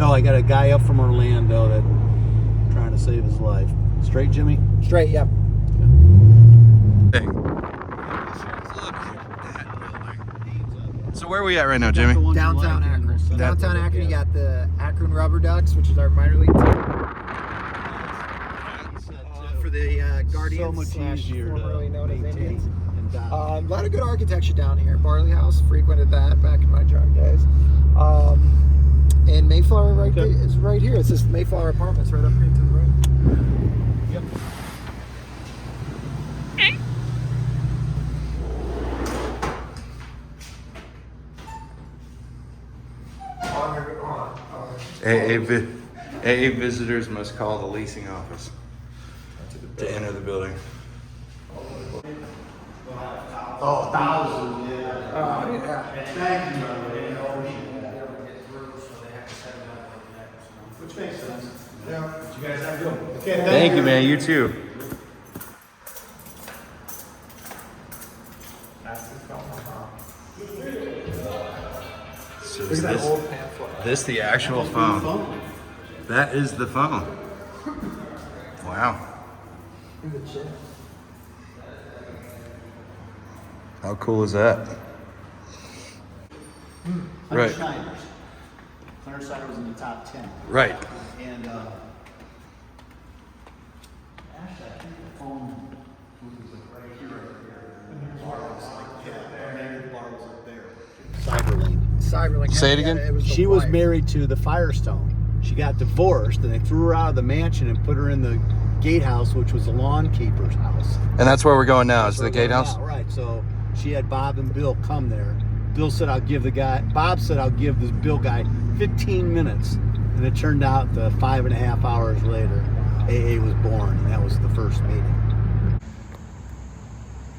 No, I got a guy up from Orlando that trying to save his life. Straight, Jimmy? Straight, yep. Hey. So where are we at right now, Jimmy? Downtown Akron. Downtown Akron, you got the Akron Rubber Ducks, which is our minor league team. For the Guardians, so much easier formerly to known as maintain Indians. and A lot of good architecture down here. Barley House, frequented that back in my young days. And Mayflower is right here. It's just Mayflower Apartments right up here to the right. Yep. AA visitors must call the leasing office to enter the building. Oh, thousands, yeah. Oh, yeah. Thank you, which makes sense. Yeah. You guys have good. Okay, Thank you, man. You too. So is this the actual phone? That is the phone. Wow. How cool is that? Right. Clarence Snyder was in the top 10. Right. And actually, I think the phone was right here, right here. And the bar was like, maybe the bar was up there. Cyberlink. Say it again? She was married to the Firestone. She got divorced, and they threw her out of the mansion and put her in the gatehouse, which was the lawn keeper's house. And that's where we're going now, is the gatehouse? Right, so she had Bob and Bill come there. Bill said, Bob said, I'll give this Bill guy 15 minutes. And it turned out 5.5 hours later, AA was born, and that was the first meeting.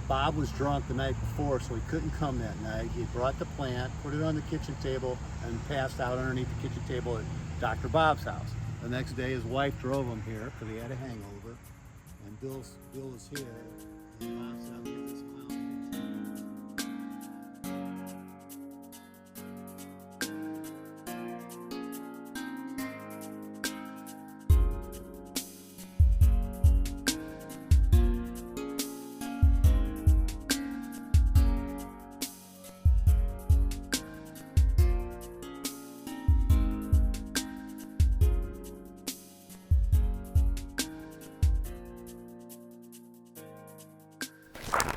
Bob was drunk the night before, so he couldn't come that night. He brought the plant, put it on the kitchen table, and passed out underneath the kitchen table at Dr. Bob's house. The next day, his wife drove him here because he had a hangover, and Bill was here. And Bob said, I'll give this clown 15 minutes.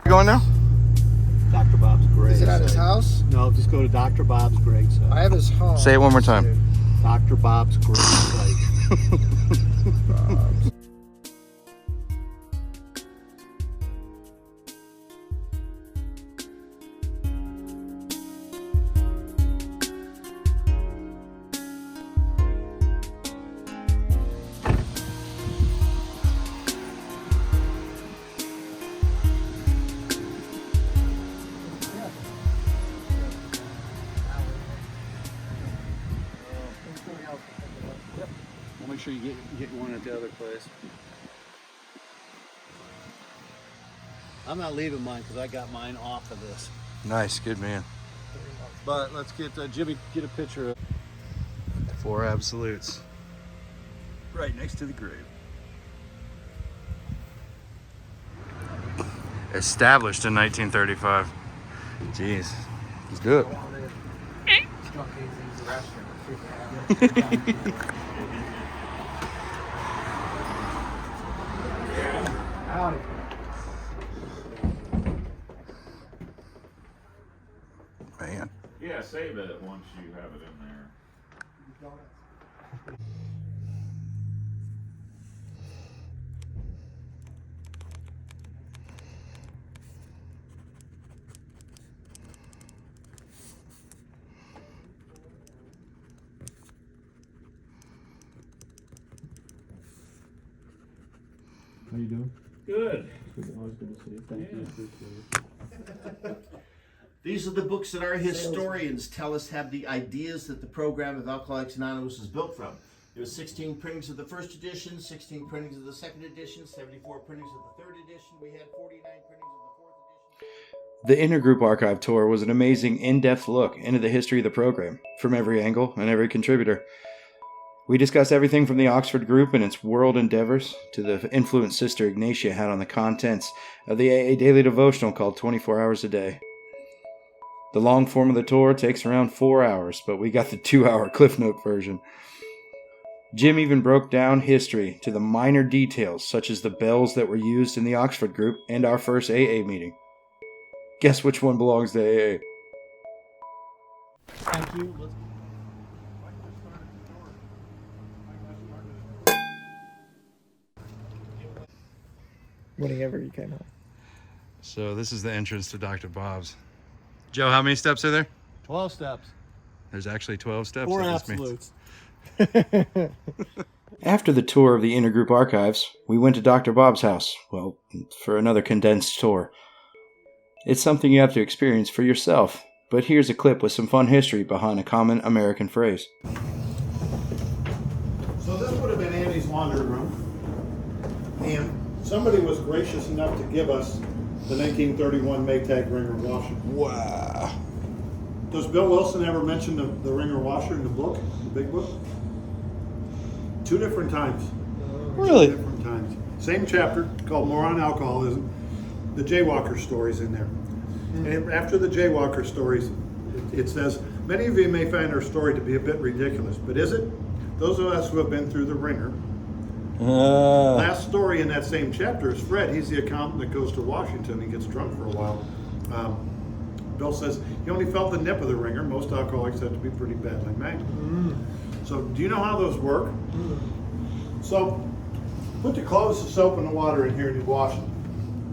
Going now? Dr. Bob's grave. Is it at his house? No, just go to Dr. Bob's grave site. I have his home. Say it one more time. Dr. Bob's grave site. We'll make sure you get one at the other place. I'm not leaving mine because I got mine off of this. Nice, good man. But let's get Jimmy, get a picture of 4 absolutes. right next to the grave. Established in 1935. Jeez, let's do it. Man. Yeah, save it once you have it in there. How you doing? Good. Always good to see you. Thank you. Appreciate it. These are the books that our historians tell us have the ideas that the program of Alcoholics Anonymous is built from. There were 16 printings of the first edition, 16 printings of the second edition, 74 printings of the third edition. We had 49 printings of the fourth edition. The Intergroup Archive Tour was an amazing in-depth look into the history of the program, from every angle and every contributor. We discuss everything from the Oxford group and its world endeavors to the influence Sister Ignatia had on the contents of the AA daily devotional called 24 Hours a Day. The long form of the tour takes around 4 hours, but we got the 2-hour Cliff Note version. Jim even broke down history to the minor details, such as the bells that were used in the Oxford group and our first AA meeting. Guess which one belongs to AA? Thank you. Whenever you came home. So this is the entrance to Dr. Bob's. Joe, how many steps are there? 12 steps. There's actually 12 steps. 4 that this means. absolutes. After the tour of the intergroup archives, we went to Dr. Bob's house, well, for another condensed tour. It's something you have to experience for yourself, but here's a clip with some fun history behind a common American phrase. So this would have been Andy's laundry room, and somebody was gracious enough to give us the 1931 Maytag wringer washer. Wow. Does Bill Wilson ever mention the wringer washer in the book, the big book? 2 different times. Really? 2 different times. Same chapter called More on Alcoholism. The Jaywalker stories in there. And after the Jaywalker stories, it says, many of you may find our story to be a bit ridiculous, but is it? Those of us who have been through the wringer. Last story in that same chapter is Fred. He's the accountant that goes to Washington. He gets drunk for a while. Bill says he only felt the nip of the wringer. Most alcoholics have to be pretty badly mangled. So do you know how those work? So put the clothes, the soap, and the water in here and you wash them.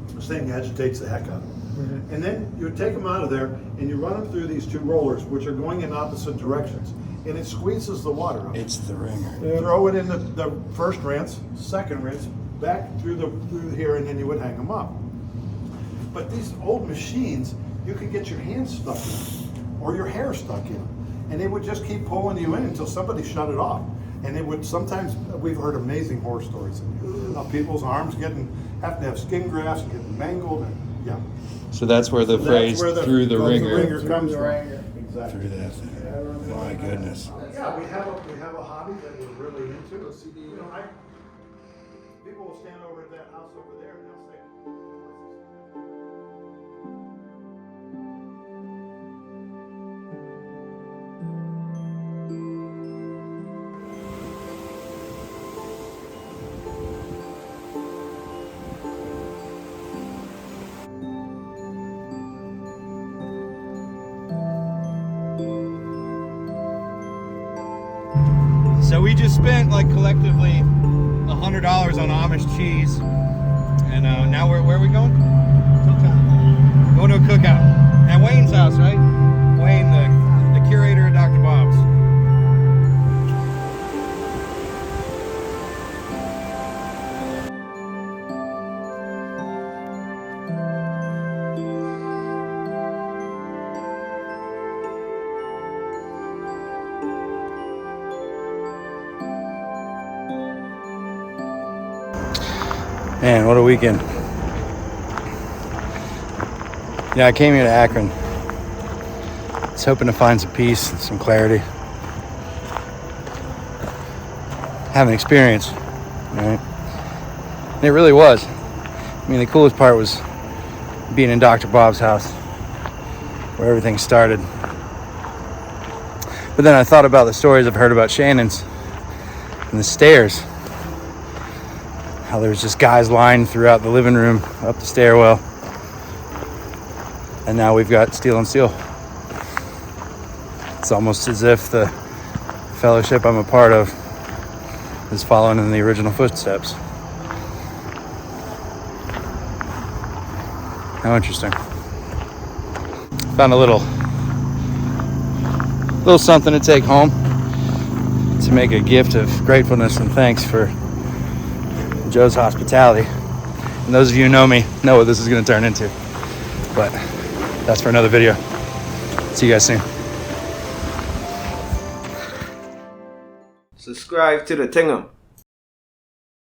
This thing agitates the heck out of them. And then you take them out of there and you run them through these 2 rollers, which are going in opposite directions. And it squeezes the water out. It's the ringer. Throw it in the first rinse, second rinse, back through here, and then you would hang them up. But these old machines, you could get your hands stuck in or your hair stuck in, and they would just keep pulling you in until somebody shut it off. And it would sometimes, we've heard amazing horror stories of people's arms having to have skin grafts and getting mangled, and yeah. So that's where the phrase through the ringer comes from. Exactly. Through that thing. My goodness. Yeah, we have a hobby that we're really into. You know, people will stand over at that house over there and they'll say, So we just spent like collectively $100 on Amish cheese, and now where are we going? Cookout. Going to a cookout at Wayne's house, right? Wayne, the curator of Dr. Bob's. Man, what a weekend. Yeah, I came here to Akron. I was hoping to find some peace and some clarity. Have an experience, right? And it really was. I mean, the coolest part was being in Dr. Bob's house, where everything started. But then I thought about the stories I've heard about Shannon's and the stairs. How there was just guys lined throughout the living room, up the stairwell. And now we've got Steel on Steel. It's almost as if the fellowship I'm a part of is following in the original footsteps. How interesting. Found a little something to take home to make a gift of gratefulness and thanks for Joe's hospitality. And those of you who know me know what this is going to turn into. But that's for another video. See you guys soon. Subscribe to the Tingle.